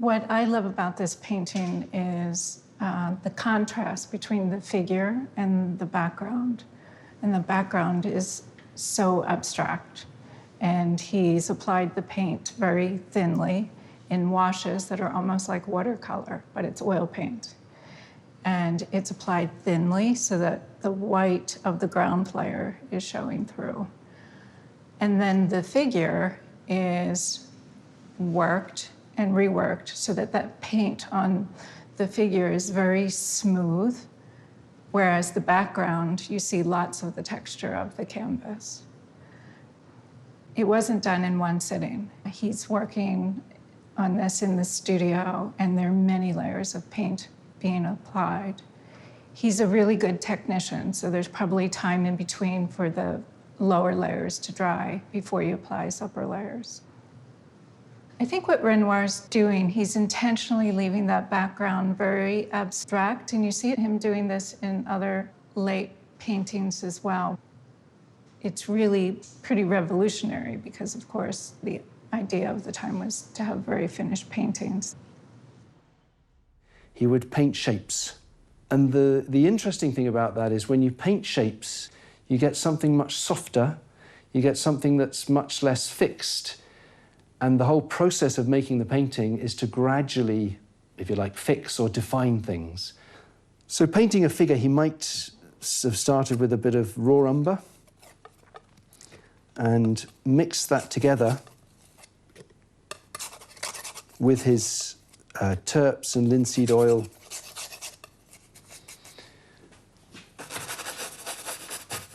What I love about this painting is the contrast between the figure and the background. And the background is so abstract. And he's applied the paint very thinly in washes that are almost like watercolor, but it's oil paint. And it's applied thinly so that the white of the ground layer is showing through. And then the figure is worked and reworked so that that paint on the figure is very smooth, whereas the background, you see lots of the texture of the canvas. It wasn't done in one sitting. He's working on this in the studio, and there are many layers of paint being applied. He's a really good technician, so there's probably time in between for the lower layers to dry before he applies upper layers. I think what Renoir's doing, he's intentionally leaving that background very abstract, and you see him doing this in other late paintings as well. It's really pretty revolutionary because, of course, the idea of the time was to have very finished paintings. He would paint shapes. And the interesting thing about that is when you paint shapes, you get something much softer, you get something that's much less fixed. And the whole process of making the painting is to gradually, if you like, fix or define things. So painting a figure, he might have started with a bit of raw umber and mixed that together with his terps and linseed oil.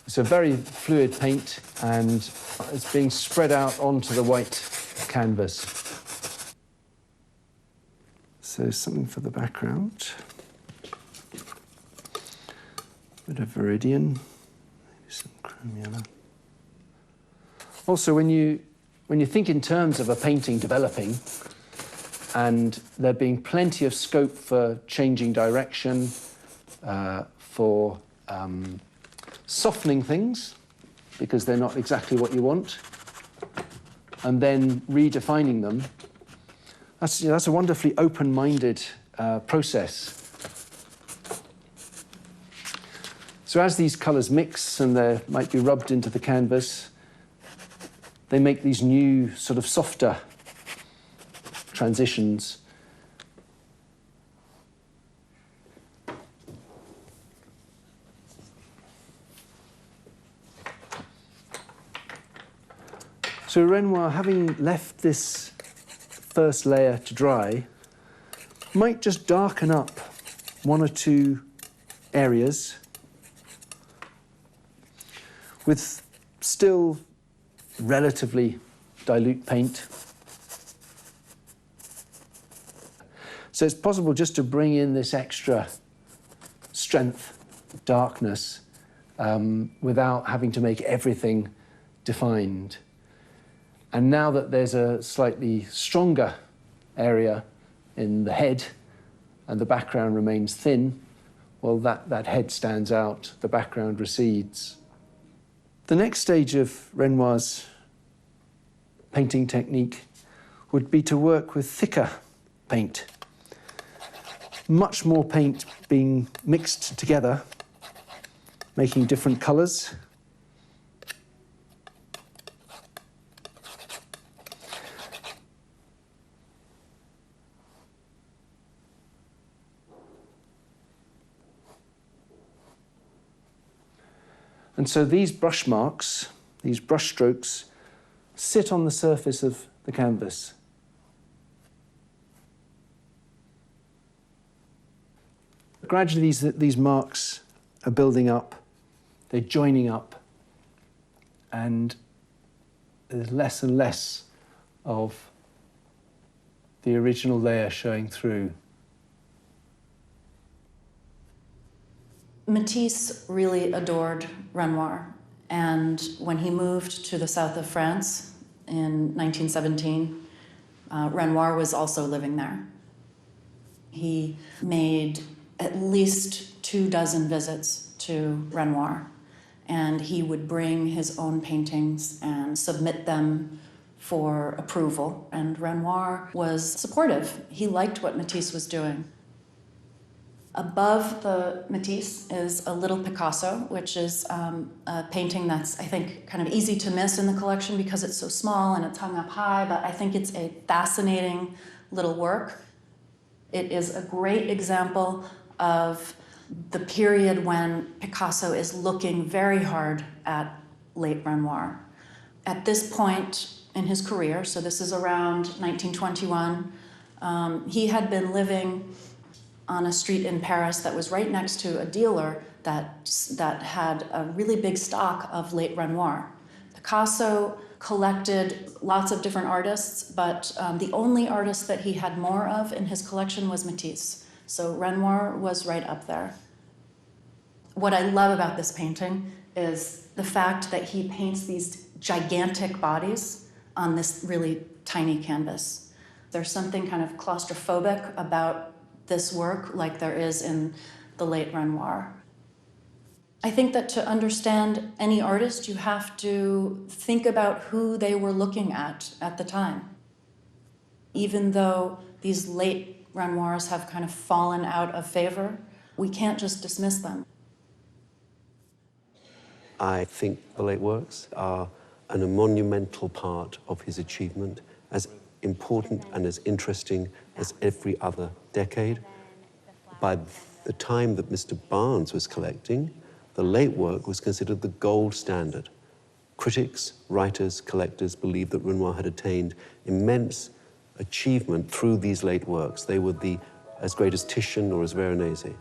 It's a very fluid paint, and it's being spread out onto the white canvas. So something for the background. Bit of viridian, maybe some chrome yellow. Also, when you think in terms of a painting developing, and there being plenty of scope for changing direction, for softening things, because they're not exactly what you want, and then redefining them, that's a wonderfully open-minded process. So as these colours mix and they might be rubbed into the canvas, they make these new sort of softer transitions. So Renoir, having left this first layer to dry, might just darken up one or two areas with still relatively dilute paint. So it's possible just to bring in this extra strength, darkness, without having to make everything defined. And now that there's a slightly stronger area in the head and the background remains thin, well, that head stands out, the background recedes. The next stage of Renoir's painting technique would be to work with thicker paint. Much more paint being mixed together, making different colours. And so these brush marks, these brush strokes, sit on the surface of the canvas. Gradually, these marks are building up, they're joining up, and there's less and less of the original layer showing through. Matisse really adored Renoir, and when he moved to the south of France in 1917, Renoir was also living there. He made at least 24 visits to Renoir, and he would bring his own paintings and submit them for approval, and Renoir was supportive. He liked what Matisse was doing. Above the Matisse is a little Picasso, which is a painting that's, I think, kind of easy to miss in the collection because it's so small and it's hung up high, but I think it's a fascinating little work. It is a great example of the period when Picasso is looking very hard at late Renoir. At this point in his career, so this is around 1921, he had been living on a street in Paris that was right next to a dealer that had a really big stock of late Renoir. Picasso collected lots of different artists, but the only artist that he had more of in his collection was Matisse. So Renoir was right up there. What I love about this painting is the fact that he paints these gigantic bodies on this really tiny canvas. There's something kind of claustrophobic about this work, like there is in the late Renoir. I think that to understand any artist, you have to think about who they were looking at the time. Even though these late Renoirs have kind of fallen out of favor, we can't just dismiss them. I think the late works are a monumental part of his achievement, as important and as interesting as every other decade. By the time that Mr. Barnes was collecting, the late work was considered the gold standard. Critics, writers, collectors believed that Renoir had attained immense achievement through these late works. They were as great as Titian or as Veronese.